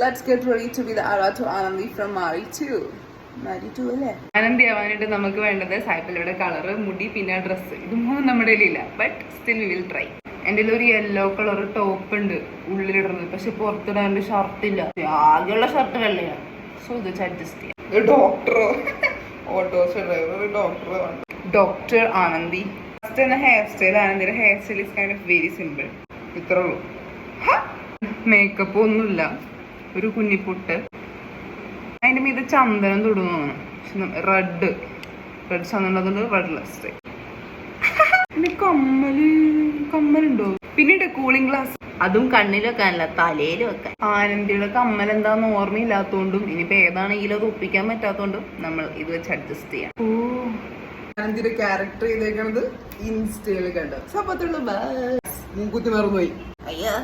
Let's get ready to be the Ara to Anandi from Mari 2. Mari 2 അല്ലേ? ആനന്ദി ആവാനായിട്ട് നമുക്ക് വേണ്ടത് സായിപ്പലയുടെ കളറ്, മുടി, പിന്നെ ഡ്രസ്സ്. ഇത് മൂന്നും നമ്മുടെ ഇല്ല. But still we will try. എൻ്റെ ഒരു യെല്ലോ കളർ ടോപ്പ് ഉണ്ട് ഉള്ളിലിടുന്നത്. പക്ഷെ പുറത്തിടാണ്ട് ഷർട്ടില്ല. ആകെയുള്ള ഷർട്ട് വെള്ളയാണ്. സോ ഇത് അഡ്ജസ്റ്റ് ചെയ്യാം. ഡോക്ടറോ autos driver doctor Anandi. First തന്നെ ഹെയർ സ്റ്റൈൽ. ആനന്ദിയുടെ hair style is kind of very simple. ഇത്രേ ഉള്ളൂ. മേക്കപ്പ് ഒന്നുമില്ല. ഒരു കുഞ്ഞിപ്പൊട്ട്. അതിൻ്റെ മീത് ചന്ദനം തൊടുന്നതാണ്. റെഡ് ചന്ദനം അതുകൊണ്ട് റെഡ് ലെസ്റ്റ്. പിന്നെ കമ്മലുണ്ടോ? പിന്നീട് കൂളിംഗ് ഗ്ലാസ്. അതും കണ്ണിൽ വെക്കാനല്ല, തലയിൽ വെക്കാൻ. ആനന്ദിയുടെ കമ്മൽ എന്താന്ന് ഓർമ്മയില്ലാത്തോണ്ടും ഇനിയിപ്പോ ഏതാണെങ്കിലും അത് ഒപ്പിക്കാൻ പറ്റാത്തോണ്ടും നമ്മൾ ഇത് വെച്ച് അഡ്ജസ്റ്റ് ചെയ്യാം. ഓ, ആനന്ദിയുടെ ക്യാരക്ടർ ചെയ്തേക്കണത് ഇൻസ്റ്റയിൽ കണ്ടു. മുൻകൂട്ടി മറന്നുപോയി. അയ്യോ.